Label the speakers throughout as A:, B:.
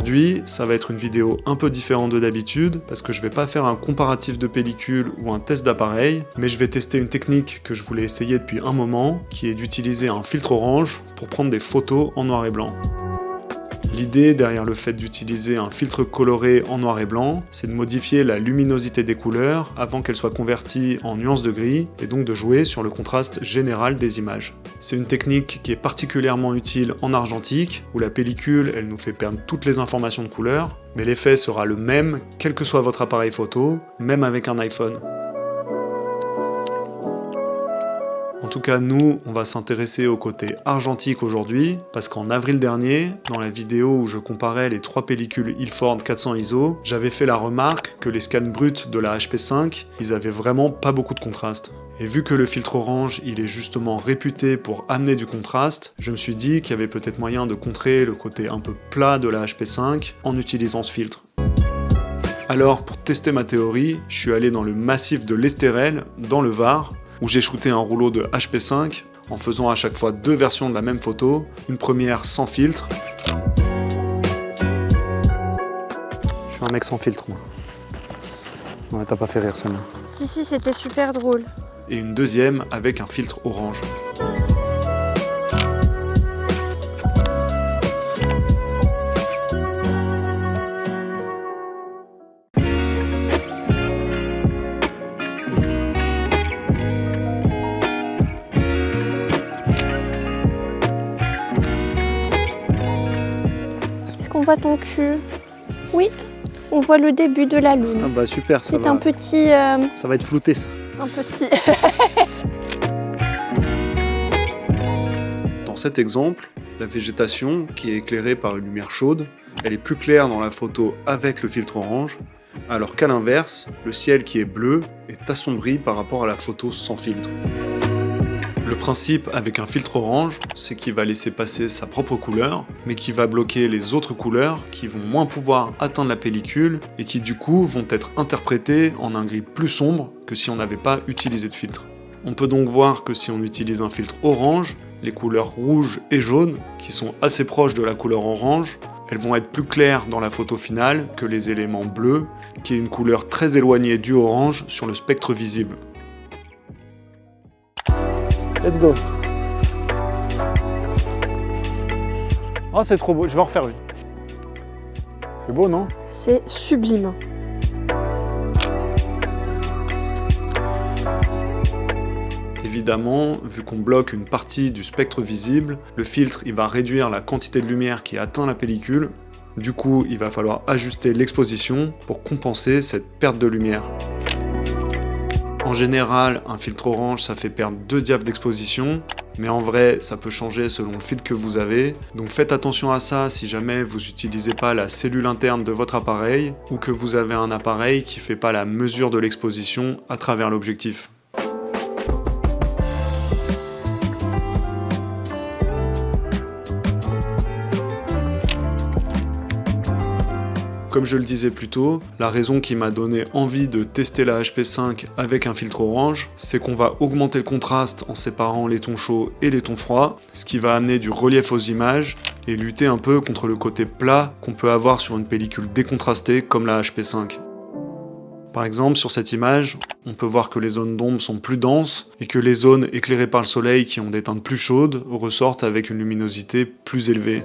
A: Aujourd'hui, ça va être une vidéo un peu différente de d'habitude parce que je vais pas faire un comparatif de pellicule ou un test d'appareil, mais je vais tester une technique que je voulais essayer depuis un moment, qui est d'utiliser un filtre orange pour prendre des photos en noir et blanc. L'idée derrière le fait d'utiliser un filtre coloré en noir et blanc, c'est de modifier la luminosité des couleurs avant qu'elles soient converties en nuances de gris et donc de jouer sur le contraste général des images. C'est une technique qui est particulièrement utile en argentique, où la pellicule, elle nous fait perdre toutes les informations de couleur, mais l'effet sera le même quel que soit votre appareil photo, même avec un iPhone. En tout cas, nous, on va s'intéresser au côté argentique aujourd'hui, parce qu'en avril dernier, dans la vidéo où je comparais les 3 pellicules Ilford 400 ISO, j'avais fait la remarque que les scans bruts de la HP5, ils avaient vraiment pas beaucoup de contraste. Et vu que le filtre orange, il est justement réputé pour amener du contraste, je me suis dit qu'il y avait peut-être moyen de contrer le côté un peu plat de la HP5 en utilisant ce filtre. Alors, pour tester ma théorie, je suis allé dans le massif de l'Estérel, dans le Var, où j'ai shooté un rouleau de HP5 en faisant à chaque fois 2 versions de la même photo, une première sans filtre. Je suis un mec sans filtre, moi. Ouais, t'as pas fait rire celle-là.
B: Si, c'était super drôle.
A: Et une deuxième avec un filtre orange.
B: On voit ton cul. Oui, on voit le début de la lune.
A: Ah bah super, ça
B: c'est
A: va.
B: Un petit...
A: Ça va être flouté, ça.
B: Un petit...
A: Dans cet exemple, la végétation, qui est éclairée par une lumière chaude, elle est plus claire dans la photo avec le filtre orange, alors qu'à l'inverse, le ciel qui est bleu est assombri par rapport à la photo sans filtre. Le principe avec un filtre orange, c'est qu'il va laisser passer sa propre couleur, mais qui va bloquer les autres couleurs qui vont moins pouvoir atteindre la pellicule et qui du coup vont être interprétées en un gris plus sombre que si on n'avait pas utilisé de filtre. On peut donc voir que si on utilise un filtre orange, les couleurs rouge et jaune, qui sont assez proches de la couleur orange, elles vont être plus claires dans la photo finale que les éléments bleus, qui est une couleur très éloignée du orange sur le spectre visible. Let's go. Oh, c'est trop beau, je vais en refaire une. C'est beau, non?
B: C'est sublime.
A: Évidemment, vu qu'on bloque une partie du spectre visible, le filtre il va réduire la quantité de lumière qui atteint la pellicule. Du coup, il va falloir ajuster l'exposition pour compenser cette perte de lumière. En général, un filtre orange, ça fait perdre 2 diaphes d'exposition, mais en vrai, ça peut changer selon le filtre que vous avez. Donc faites attention à ça si jamais vous n'utilisez pas la cellule interne de votre appareil ou que vous avez un appareil qui ne fait pas la mesure de l'exposition à travers l'objectif. Comme je le disais plus tôt, la raison qui m'a donné envie de tester la HP5 avec un filtre orange, c'est qu'on va augmenter le contraste en séparant les tons chauds et les tons froids, ce qui va amener du relief aux images et lutter un peu contre le côté plat qu'on peut avoir sur une pellicule décontrastée comme la HP5. Par exemple, sur cette image, on peut voir que les zones d'ombre sont plus denses et que les zones éclairées par le soleil qui ont des teintes plus chaudes ressortent avec une luminosité plus élevée.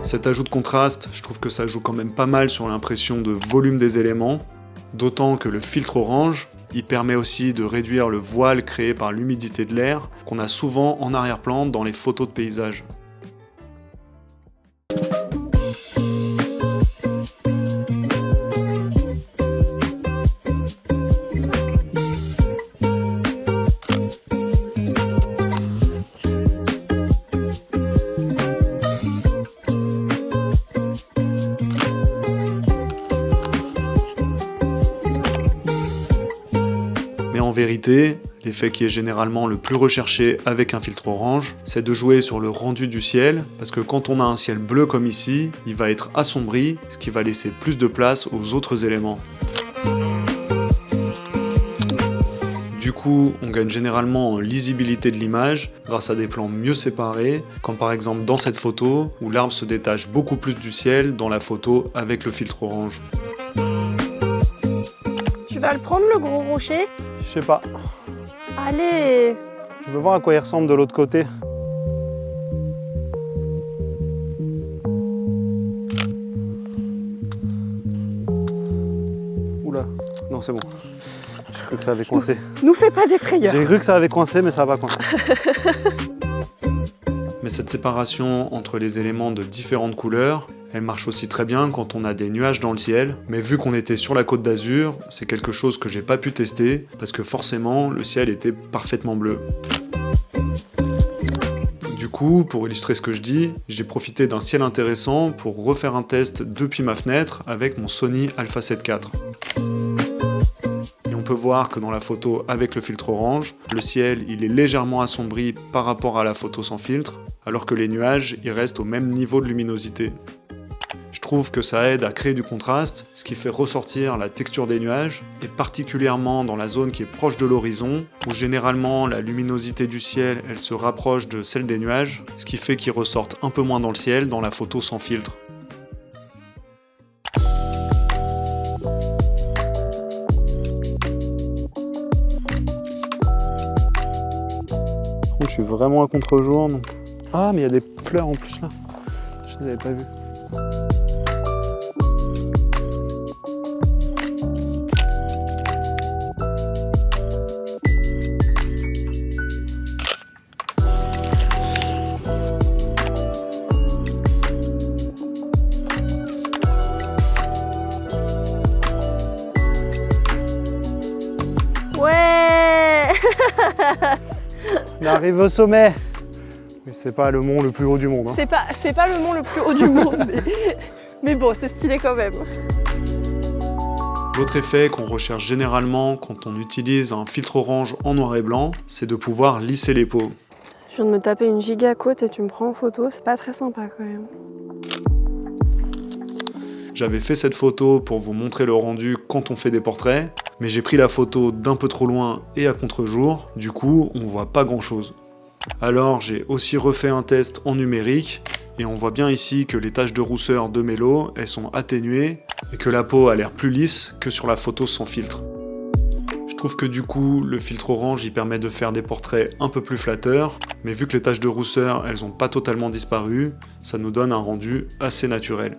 A: Cet ajout de contraste, je trouve que ça joue quand même pas mal sur l'impression de volume des éléments, d'autant que le filtre orange, il permet aussi de réduire le voile créé par l'humidité de l'air qu'on a souvent en arrière-plan dans les photos de paysage. En vérité, L'effet qui est généralement le plus recherché avec un filtre orange, c'est de jouer sur le rendu du ciel, parce que quand on a un ciel bleu comme ici, il va être assombri, ce qui va laisser plus de place aux autres éléments. Du coup, on gagne généralement en lisibilité de l'image grâce à des plans mieux séparés, comme par exemple dans cette photo où l'arbre se détache beaucoup plus du ciel dans la photo avec le filtre orange.
B: Tu vas le prendre le gros rocher?
A: Je sais pas,
B: Allez!
A: je veux voir à quoi il ressemble de l'autre côté. Oula, non c'est bon. J'ai cru que ça avait coincé.
B: Nous fais pas des frayeurs!
A: J'ai cru que ça avait coincé, mais ça va pas coincer. Mais cette séparation entre les éléments de différentes couleurs, elle marche aussi très bien quand on a des nuages dans le ciel. Mais vu qu'on était sur la Côte d'Azur, c'est quelque chose que j'ai pas pu tester, parce que forcément, le ciel était parfaitement bleu. Du coup, pour illustrer ce que je dis, j'ai profité d'un ciel intéressant pour refaire un test depuis ma fenêtre avec mon Sony Alpha 7 IV. On peut voir que dans la photo avec le filtre orange, le ciel il est légèrement assombri par rapport à la photo sans filtre, alors que les nuages ils restent au même niveau de luminosité. Je trouve que ça aide à créer du contraste, ce qui fait ressortir la texture des nuages, et particulièrement dans la zone qui est proche de l'horizon, où généralement la luminosité du ciel elle se rapproche de celle des nuages, ce qui fait qu'ils ressortent un peu moins dans le ciel dans la photo sans filtre. Je suis vraiment à contre-jour. Donc... Ah, mais il y a des fleurs en plus là. Je ne les avais pas vues.
B: Ouais!
A: On arrive au sommet. Mais c'est pas le mont le plus haut du monde. Hein.
B: C'est pas le mont le plus haut du monde, mais bon, c'est stylé quand même.
A: L'autre effet qu'on recherche généralement quand on utilise un filtre orange en noir et blanc, c'est de pouvoir lisser les peaux.
B: Je viens de me taper une giga côte et tu me prends en photo, c'est pas très sympa quand même.
A: J'avais fait cette photo pour vous montrer le rendu quand on fait des portraits, mais j'ai pris la photo d'un peu trop loin et à contre-jour, du coup on voit pas grand chose. Alors j'ai aussi refait un test en numérique, et on voit bien ici que les taches de rousseur de Melo, elles sont atténuées, et que la peau a l'air plus lisse que sur la photo sans filtre. Je trouve que du coup, le filtre orange il permet de faire des portraits un peu plus flatteurs, mais vu que les taches de rousseur elles ont pas totalement disparu, ça nous donne un rendu assez naturel.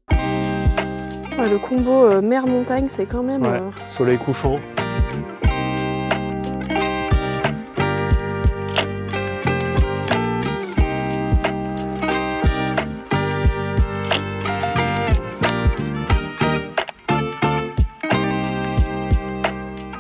B: Ouais, le combo mer-montagne, c'est quand même...
A: Ouais, soleil couchant.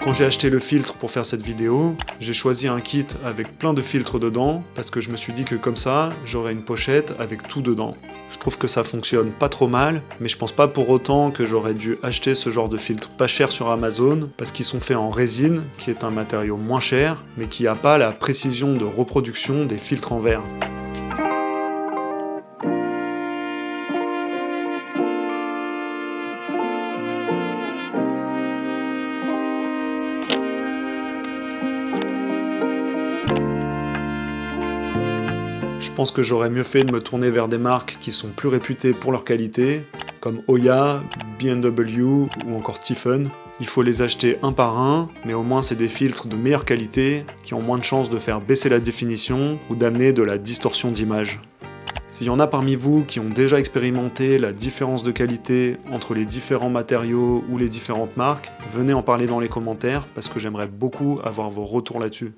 A: Quand j'ai acheté le filtre pour faire cette vidéo, j'ai choisi un kit avec plein de filtres dedans, parce que je me suis dit que comme ça, j'aurais une pochette avec tout dedans. Je trouve que ça fonctionne pas trop mal, mais je pense pas pour autant que j'aurais dû acheter ce genre de filtre pas cher sur Amazon, parce qu'ils sont faits en résine, qui est un matériau moins cher, mais qui a pas la précision de reproduction des filtres en verre. Je pense que j'aurais mieux fait de me tourner vers des marques qui sont plus réputées pour leur qualité, comme Oya, B&W ou encore Stephen. Il faut les acheter un par un, mais au moins c'est des filtres de meilleure qualité qui ont moins de chances de faire baisser la définition ou d'amener de la distorsion d'image. S'il y en a parmi vous qui ont déjà expérimenté la différence de qualité entre les différents matériaux ou les différentes marques, venez en parler dans les commentaires parce que j'aimerais beaucoup avoir vos retours là-dessus.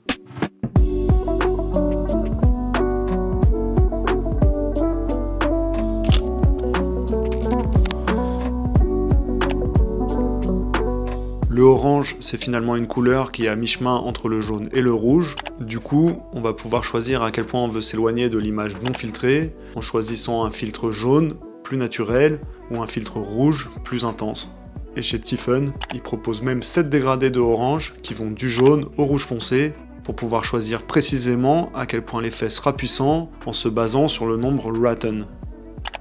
A: Le orange, c'est finalement une couleur qui est à mi-chemin entre le jaune et le rouge. Du coup, on va pouvoir choisir à quel point on veut s'éloigner de l'image non filtrée, en choisissant un filtre jaune, plus naturel, ou un filtre rouge, plus intense. Et chez Tiffen, ils proposent même 7 dégradés de orange qui vont du jaune au rouge foncé pour pouvoir choisir précisément à quel point l'effet sera puissant en se basant sur le nombre Ratten.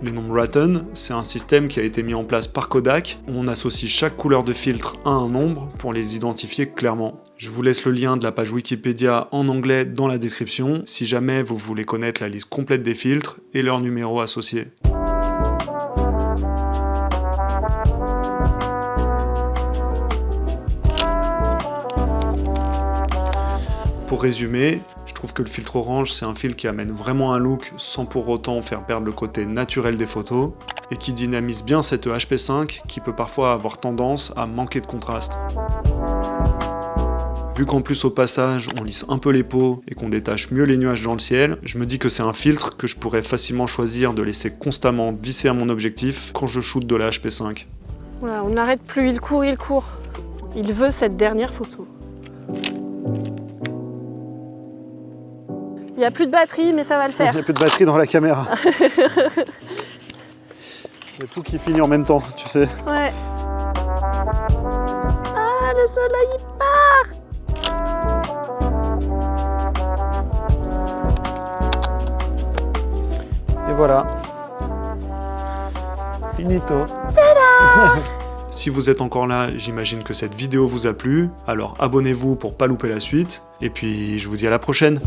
A: Les nombres Ratten, c'est un système qui a été mis en place par Kodak où on associe chaque couleur de filtre à un nombre pour les identifier clairement. Je vous laisse le lien de la page Wikipédia en anglais dans la description si jamais vous voulez connaître la liste complète des filtres et leurs numéros associés. Pour résumer, je trouve que le filtre orange c'est un filtre qui amène vraiment un look sans pour autant faire perdre le côté naturel des photos et qui dynamise bien cette HP5 qui peut parfois avoir tendance à manquer de contraste. Vu qu'en plus au passage on lisse un peu les peaux et qu'on détache mieux les nuages dans le ciel, je me dis que c'est un filtre que je pourrais facilement choisir de laisser constamment visser à mon objectif quand je shoot de la HP5.
C: Voilà, on n'arrête plus, il court, il court. Il veut cette dernière photo. Il n'y a plus de batterie, mais ça va le faire.
A: Il n'y a plus de batterie dans la caméra. Il y a tout qui finit en même temps, tu sais.
C: Ouais. Ah, le soleil, il part!
A: Et voilà. Finito. Tada! Si vous êtes encore là, j'imagine que cette vidéo vous a plu. Alors abonnez-vous pour pas louper la suite. Et puis je vous dis à la prochaine.